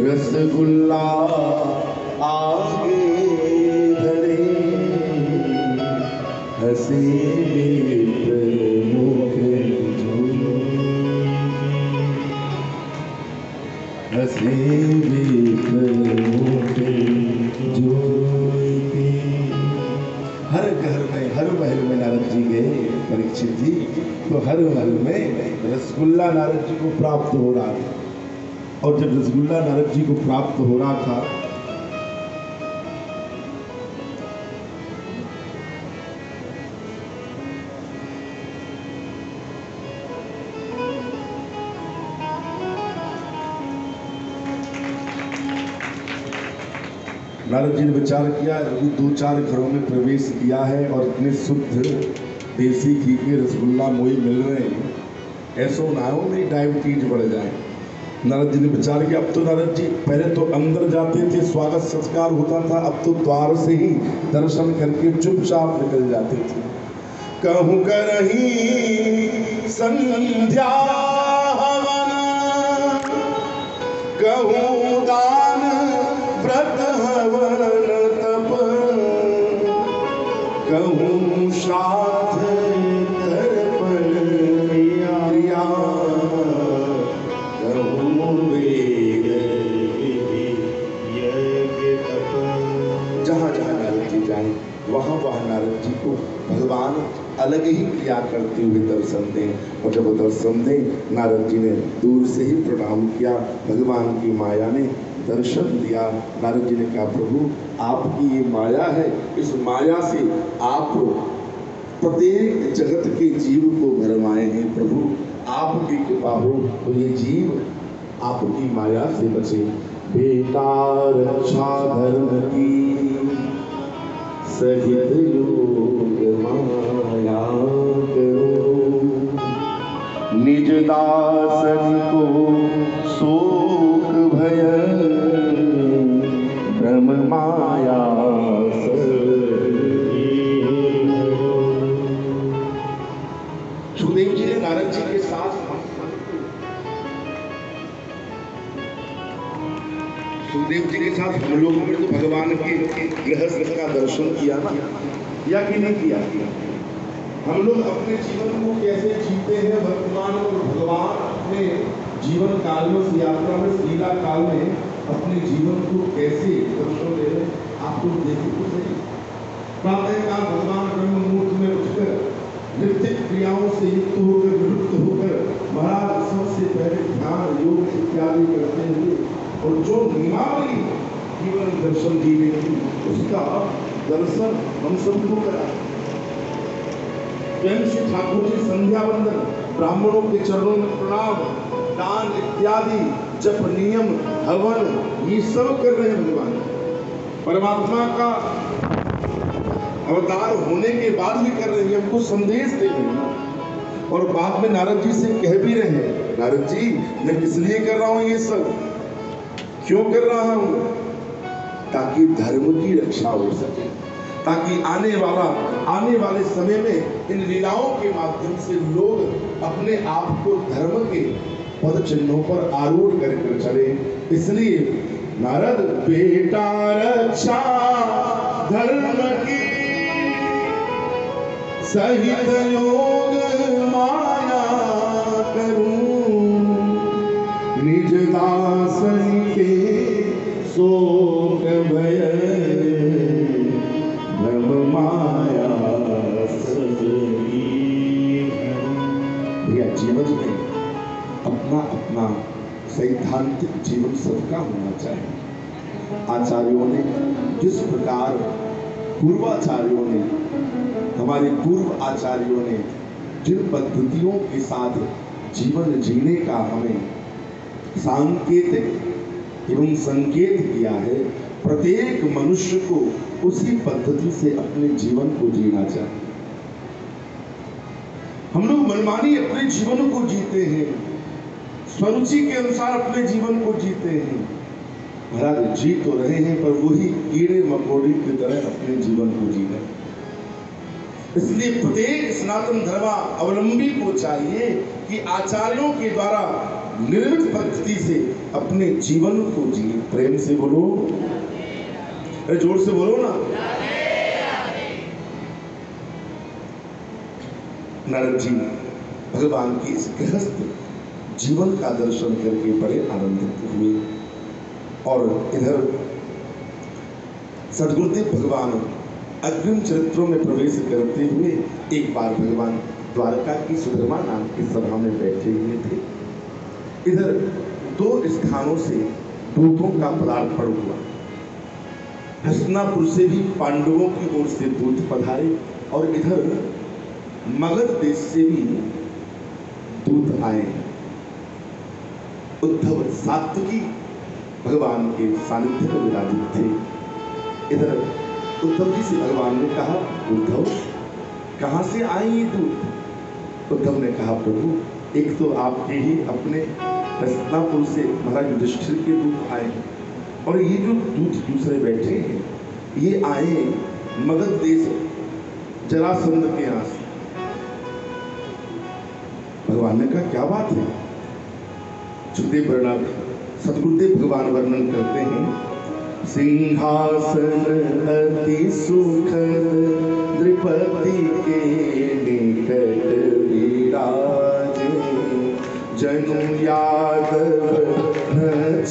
रसगुल्ला आगे धरे, हंसी मुख हंसी हर घर में, हर महल में नारद जी गए परीक्षित जी, तो हर महल में रसगुल्ला नारद जी को प्राप्त हो रहा था। और जब रसगुल्ला नारद जी को प्राप्त हो रहा था, नारद जी ने विचार किया, अभी 2-4 घरों में प्रवेश किया है और इतने शुद्ध देसी घी के रसगुल्ला मोई मिल रहे हैं, ऐसो ना हो नहीं डायबिटीज बढ़ जाए। नारद जी ने विचार किया, अब तो नारद जी पहले तो अंदर जाते थे, स्वागत सत्कार होता था, अब तो द्वार से ही दर्शन करके चुपचाप निकल जाते थे। कहूँ करही संध्या हवन, कहूँ दान व्रत हवन तप, कहूँ श्राद्ध तर्पण क्रिया, कहूँ वेद विधि यज्ञ तप। जहाँ जहाँ नारद जी जाए वहाँ वहाँ नारद जी को भगवान अलग ही क्रिया करते हुए दर्शन दें। और जब दर्शन दें, नारद जी ने दूर से ही प्रणाम किया। भगवान की माया ने दर्शन दिया। नारद जी ने कहा, प्रभु आपकी ये माया है, इस माया से आप प्रत्येक जगत के जीव को भरमाए हैं। प्रभु आपकी कृपा हो तो ये जीव आपकी माया से बचे। बेटा रक्षा धर्म की सहित योग माया करो, निज दासन को शोक भय ब्रह्म माया सुखदेव जी ने नारद जी के साथ हम लोगों ने तो भगवान के गृहस्थ का दर्शन किया ना, या कि नहीं किया? हम लोग अपने जीवन को कैसे जीते हैं, वर्तमान और भगवान अपने जीवन काल में, इस यात्रा में, लीला काल में अपने जीवन को कैसे दर्शन दे रहे हैं, आप लोग देखें तो सही। प्रातःकाल भगवान ब्रह्म मुहूर्त में उठकर नित्य क्रियाओं से युक्त होकर, निवृत्त होकर महाराज सबसे पहले ध्यान योग इत्यादि करते हुए, और जो नियमावली जीवन दर्शन दी गई थी उसका दर्शन हम सबको करा। स्वयं श्री ठाकुर जी संध्या वंदन, ब्राह्मणों के चरणों में प्रणाम, दान इत्यादि जप नियम हवन ये सब कर रहे हैं। भगवान परमात्मा का अवतार होने के बाद भी कर रहे हैं, हमको संदेश दे रहे हैं। और बाद में नारद जी से कह भी रहे हैं, नारद जी मैं किस लिए कर रहा हूँ ये सब, क्यों कर रहा हूं? ताकि धर्म की रक्षा हो सके, ताकि आने वाले समय में इन लीलाओं के माध्यम से लोग अपने आप को धर्म के पद चिन्हों पर आरूढ़ कर चले। इसलिए नारद बेटा रक्षा धर्म की सहित योग माया करूं, निज दासन के शोक भय ब्रह्म माया सजनी। भैया जीवन में अपना अपना सैद्धांतिक जीवन सबका होना चाहिए। आचार्यों ने जिस प्रकार, पूर्वाचार्यों ने, हमारे पूर्व आचार्यों ने जिन पद्धतियों के साथ जीवन जीने का हमें सांकेतिक एवं संकेत किया है, प्रत्येक मनुष्य को उसी पद्धति से अपने जीवन को जीना चाहिए। हम लोग मनमानी अपने जीवन को जीते हैं, स्वरुचि के अनुसार अपने जीवन को जीते हैं। महाराज जी तो रहे हैं, पर वही कीड़े मकोड़े की तरह अपने जीवन को जी रहे। इसलिए प्रत्येक सनातन धर्मावलंबी को चाहिए कि आचार्यों के द्वारा निर्मित भक्ति से अपने जीवन को जिए। प्रेम से बोलो, अरे जोर से बोलो ना। नारद जी भगवान की इस गृहस्थ जीवन का दर्शन करके बड़े आनंदित हुए। और इधर सद्गुरुदेव भगवान अग्रिम चरित्रों में प्रवेश करते हुए एक बार भगवान द्वारका की सुधर्मा नाम की सभा में बैठे हुए थे। इधर दो स्थानों से दूतों का पदार्पण हुआ। हस्तिनापुर से भी पांडवों की ओर से दूत पधारे और इधर मगध देश से भी दूत आए। उद्धव सात्विकी भगवान के सानिध्य में विराजित थे। इधर उद्धव जी से भगवान ने कहा, उद्धव कहां से आए ये दूत? उद्धव ने कहा, प्रभु एक तो आपके ही अपने हस्तिनापुर से महाराज युधिष्ठिर के दूत आए और ये जो दूत दूसरे बैठे हैं ये आए मगध देश जरासंध के यहाँ से। भगवान ने कहा, क्या बात है? सुखदेव वर्णन सद्गुरुदेव भगवान वर्णन करते हैं, सिंहासन अति सुखद नृपति के निकट विराजे, जनु यादव न